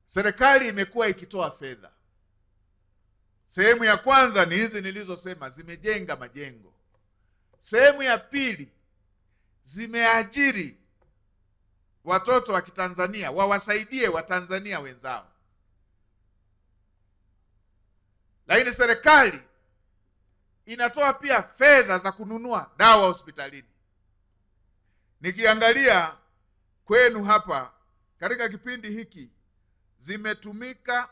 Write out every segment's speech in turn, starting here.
serikali imekuwa ikitoa fedha. Sehemu ya kwanza ni hizi nilizosema, zimejenga majengo. Sehemu ya pili, zimeajiri watoto wa Kitanzania wawasaidie Watanzania wenzao. Lakini serikali inatoa pia fedha za kununua dawa hospitalini. Nikiangalia kwenu hapa katika kipindi hiki zimetumika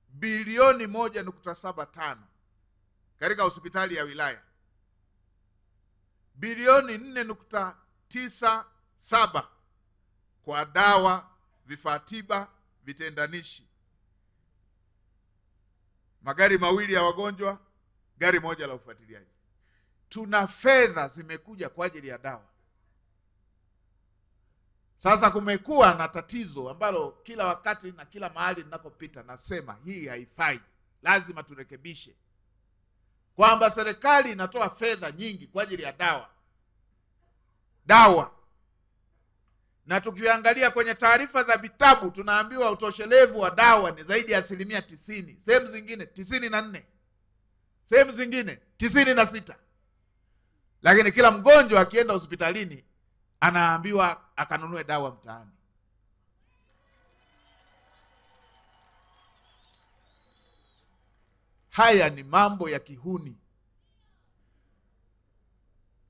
bilioni 1.75 katika hospitali ya wilaya, bilioni 4.97 kwa dawa, vifaa tiba, vitendanishi, magari mawili ya wagonjwa, gari moja la ufuatiliaji. Tuna fedha zimekuja kwa ajili ya dawa. Sasa kumekuwa na tatizo ambalo kila wakati na kila mahali ninapopita nasema hii haifai, lazima turekebishe, kwamba serikali inatoa fedha nyingi kwa ajili ya dawa, na tukiangalia kwenye taarifa za vitabu tunaambiwa utoshelevu wa dawa ni zaidi ya 90%, sehemu zingine 94%, sehemu zingine 96%. Lakini kila mgonjwa akienda hospitalini anaambiwa akanunue dawa mtaani. Haya ni mambo ya kihuni.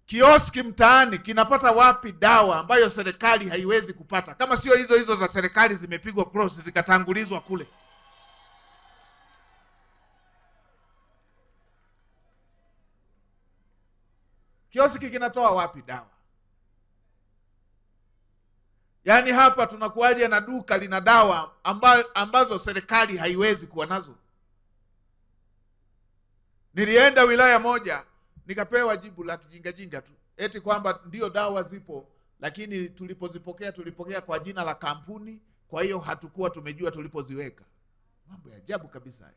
Kioski mtaani kinapata wapi dawa ambayo serikali haiwezi kupata, kama sio hizo hizo za serikali zimepigwa cross zikatangulizwa kule? Kioski kinatoa wapi dawa? Yaani hapa tunakuwaje na duka lina dawa ambazo serikali haiwezi kuwa nazo? Nilienda wilaya moja nikapewa jibu la kijingajinga tu, eti kwamba ndio dawa zipo, lakini tulipokea kwa jina la kampuni, kwa hiyo hatukuwa tumejua tulipoziweka. Mambo ya ajabu kabisa.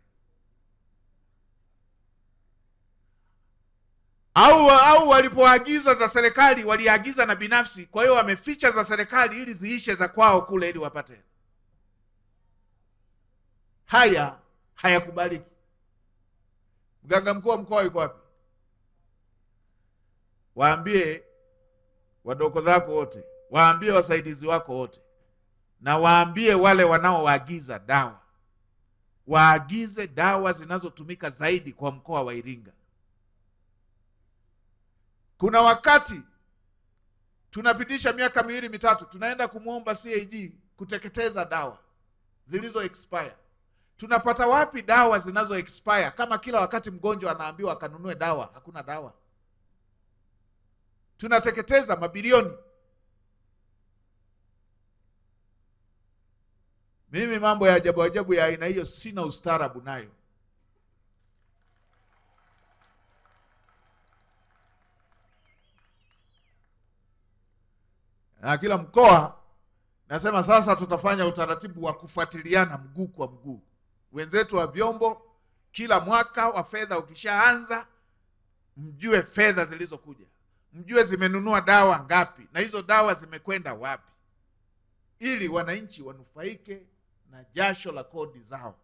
Au walipoagiza za serikali waliagiza na binafsi, kwa hiyo wameficha za serikali ili ziishe za kwao kule ili wapate. Haya hayakubaliki. Mganga mkuu wa mkoa yuko wapi? Waambie wadogo zako wote, waambie wasaidizi wako wote, na waambie wale wanaoagiza dawa, waagize dawa zinazotumika zaidi kwa mkoa wa Iringa. Kuna wakati tunapitisha miaka 2-3 tunaenda kumwomba CAG kuteketeza dawa zilizo expire. Tunapata wapi dawa zinazo expire kama kila wakati mgonjwa anaambiwa akanunue dawa? Hakuna dawa. Tunateketeza mabilioni. Mimi mambo ya ajabu ajabu ya aina hiyo sina ustaarabu nayo. Na kila mkoa nasema sasa tutafanya utaratibu wa kufuatiliana mguu kwa mguu. Wenzetu wa vyombo, kila mwaka wa fedha ukishaanza, mjue fedha zilizokuja, mjue zimenunua dawa ngapi na hizo dawa zimekwenda wapi, ili wananchi wanufaike na jasho la kodi zao.